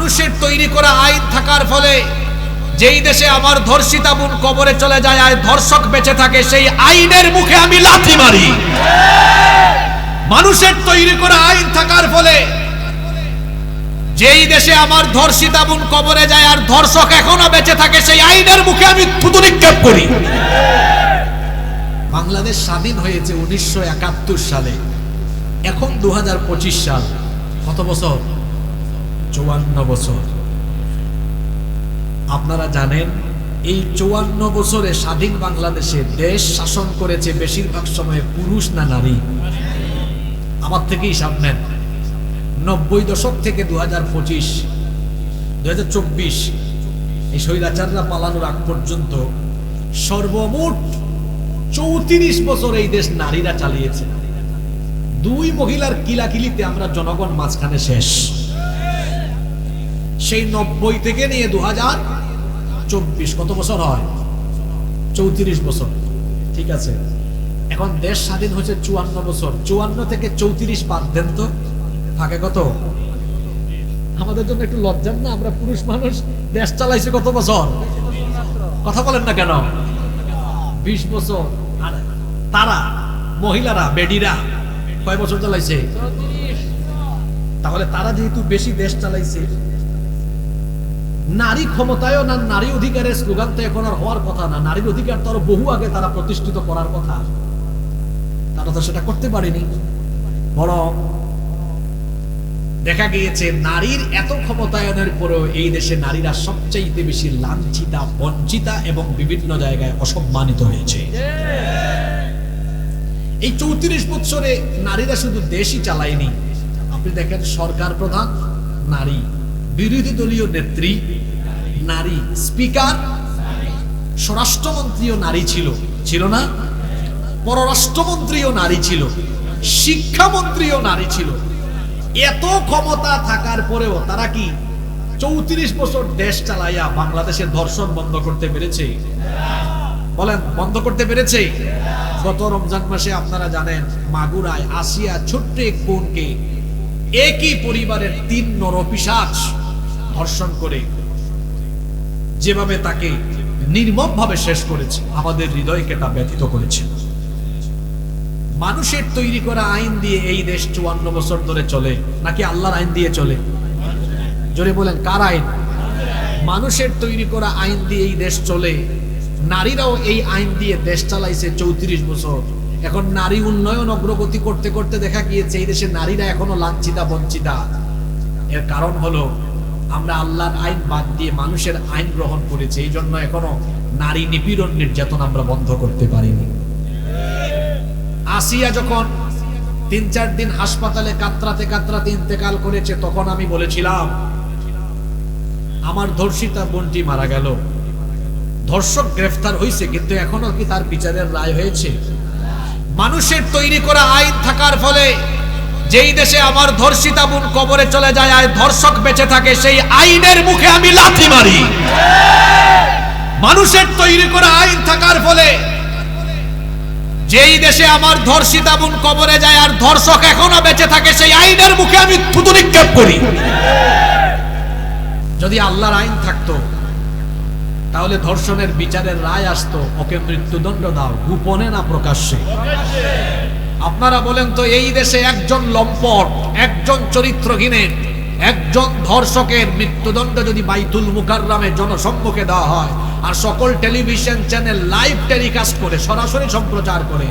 মানুষের তৈরি করা আইন থাকার ফলে যেই দেশে আমার ধর্ষিতা বোন কবরে চলে যায় আর ধর্ষক বেঁচে থাকে, সেই আইনের মুখে আমি লাথি মারি। মানুষের তৈরি করা আইন থাকার ফলে যেই দেশে আমার ধর্ষিতা বোন কবরে যায় আর ধর্ষক এখনো বেঁচে থাকে, সেই আইনের মুখে আমি থুতু নিক্ষেপ করি। বাংলাদেশ স্বাধীন হয়েছে 1971 সালে, এখন 2025 সাল। কত বছর? 54 বছর। আপনারা জানেন এই 54 বছরে স্বাধীন বাংলাদেশে দেশ শাসন করেছে বেশিরভাগ সময়ে পুরুষ না নারী? আমার থেকেই সামনে 90 দশক থেকে 2025 2024 এই স্বৈরাচাররা পালানোর আগ পর্যন্ত সর্বমোট 34 বছর এই দেশ নারীরা চালিয়েছে। 2 মহিলার কিলাকিলিতে আমরা জনগণ মাঝখানে শেষ। সেই 90 থেকে নিয়ে 2024 কত বছর হয়? 34 বছর। ঠিক আছে, এখন দেশ স্বাধীন হয়েছে 54 বছর। 54 থেকে 34 বাদ দেন তো, থাকে কত? আমাদের জন্য একটু লজ্জার না? আমরা পুরুষ মানুষ দেশ চালাইছে কত বছর? কথা বলেন না কেন? 20 বছর। আর তারা মহিলারা, বেডিরা কয় বছর চালাইছে? তাহলে তারা যেহেতু বেশি দেশ চালাইছে, নারী ক্ষমতায়ন আর নারী অধিকারের স্লোগান তো এখন আর হওয়ার কথা না। নারীর অধিকার তো আরো বহু আগে তারা প্রতিষ্ঠিত করার কথা, তারা তো সেটা করতে পারেনি। বরং দেখা গিয়েছে নারীর এত ক্ষমতায়নের পরেও এই দেশে নারীরা সবচাইতে বেশি লাঞ্ছিতা, বঞ্চিতা এবং বিভিন্ন জায়গায় অসম্মানিত হয়েছে। এই 34 বছরে নারীরা শুধু দেশই চালায়নি। আপনি দেখেন সরকার প্রধান নারী, বিরোধী দলীয় নেত্রী নারী, স্পিকার, স্বরাষ্ট্রমন্ত্রীও নারী ছিল, ছিল না? পররাষ্ট্রমন্ত্রীও নারী ছিল, শিক্ষামন্ত্রীও নারী ছিল। এত ক্ষমতা থাকার পরেও তারা কি 34 বছর দেশ চালাইয়া বাংলাদেশের ধর্ষণ বন্ধ করতে পেরেছে? বলেন, বন্ধ করতে পেরেছে? গত রমজান মাসে আপনারা জানেন মাগুরায় আসিয়া ছোট্ট এক বোনকে একই পরিবারের 3 নরপিশাচ ধর্ষণ করে যেভাবে তাকে নির্মমভাবে শেষ করেছে, আমাদের হৃদয়কে তা ব্যথিত করেছে। মানুষের তৈরি করা আইন দিয়ে এই দেশ 54 বছর ধরে চলে, নাকি আল্লাহর আইন দিয়ে চলে? জোরে বলেন, কার আইন? মানুষের তৈরি করা আইন দিয়ে এই দেশ চলে। নারীরাও এই আইন দিয়ে দেশ চালাইছে 34 বছর। এখন নারী উন্নয়ন অগ্রগতি করতে করতে দেখা গিয়েছে এই দেশে নারীরা এখনো লাঞ্ছিতা, বঞ্চিতা। এর কারণ হলো আমরা আল্লাহর আইন বাদ দিয়ে মানুষের আইন গ্রহণ করেছি। এই জন্য এখনো নারী নিপীড়ন, নির্যাতন আমরা বন্ধ করতে পারিনি। আসিয়া যখন 3-4 দিন হাসপাতালে কাতরাতে কাতরাতে ইন্তেকাল করেছে, তখন আমি বলেছিলাম আমার ধর্ষিতা বোনটি মারা গেল, ধর্ষক গ্রেফতার হয়েছে, কিন্তু এখনো কি তার বিচারের রায় হয়েছে? মানুষের তৈরি করা আইন থাকার ফলে যেই দেশে আমার ধর্ষিতা বোন কবরে চলে যায় আর ধর্ষক বেঁচে থাকে, সেই আইনের মুখে আমি লাথি মারি। মানুষের তৈরি করা আইন থাকার ফলে যেই দেশে আমার ধর্ষিতা বোন কবরে যায় আর ধর্ষক এখনো বেঁচে থাকে, সেই আইনের মুখে আমি থুতু নিক্ষেপ করি। যদি আল্লাহর আইন থাকতো তাহলে ধর্ষণের বিচারের রায় আসতো, ওকে মৃত্যুদণ্ড দাও, গোপনে না প্রকাশ্যে। আপনারা বলেন তো, এই দেশে একজন লম্পট, একজন চরিত্রহীনের, একজন ধর্ষকের মৃত্যুদণ্ড যদি বাইতুল মুকাররমে জনসম্মুখে দেওয়া হয় আর সকল টেলিভিশন চ্যানেল লাইভ টেলিকাস্ট করে, সরাসরি সম্প্রচার করে,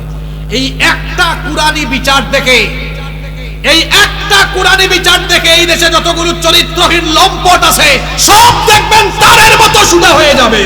এই একটা কুরআনী বিচার দেখে, এই একটা কুরআনী বিচার দেখে এই দেশে যতগুলো চরিত্রহীন লম্পট আছে সব দেখবেন তারের মতো সুদা হয়ে যাবে।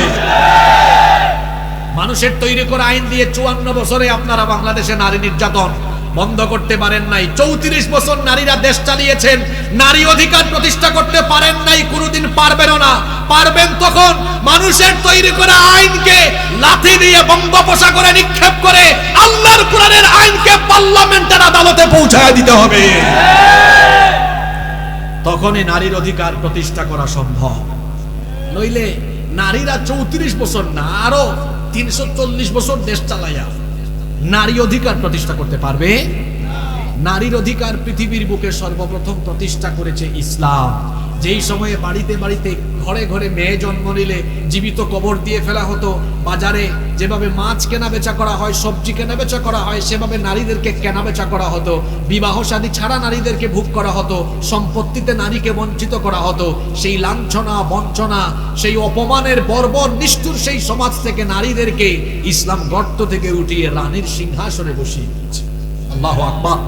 মানুষের তৈরি করা আইন দিয়ে 54 বছরে আপনারা বাংলাদেশে নারী নির্যাতন বন্ধ করতে পারেন নাই। 34 বছর নারীরা দেশ চালিয়েছেন, নারী অধিকার প্রতিষ্ঠা করতে পারেন নাই, কোনোদিন পারবেন না। পারবেন তখন মানুষের তৈরি করা আইনকে লাথি দিয়ে বঙ্গোপসাগরে নিক্ষেপ করে আল্লাহর কোরআনের আইনকে পার্লামেন্টের আদালতে পৌঁছায় দিতে হবে। তখনই নারীর অধিকার প্রতিষ্ঠা করা সম্ভব। নইলে নারীরা 34 বছর না, আরো 340 বছর দেশ চালাইয়া নারী অধিকার প্রতিষ্ঠা করতে পারবে নারীর অধিকার পৃথিবীর বুকে সর্বপ্রথম প্রতিষ্ঠা করেছে ইসলাম। যেই সময়ে বাড়িতে বাড়িতে ঘরে ঘরে মেয়ে জন্ম নিলে জীবিত কবর দিয়ে ফেলা হতো, বাজারে যেভাবে মাছ কেনা বেচা করা হয়, সবজি কেনা বেচা করা হয়, সেভাবে নারীদেরকে কেনা বেচা করা হতো। বিবাহ শাদী ছাড়া নারীদেরকে ভোগ করা হতো, সম্পত্তিতে নারীকে বঞ্চিত করা হতো। সেই লাঞ্ছনা, বঞ্চনা, সেই অপমানের বর্বর নিষ্ঠুর সেই সমাজ থেকে নারীদেরকে ইসলাম গর্ত থেকে উঠিয়ে রানীর সিংহাসনে বসিয়ে দিয়েছে। আল্লাহু আকবার।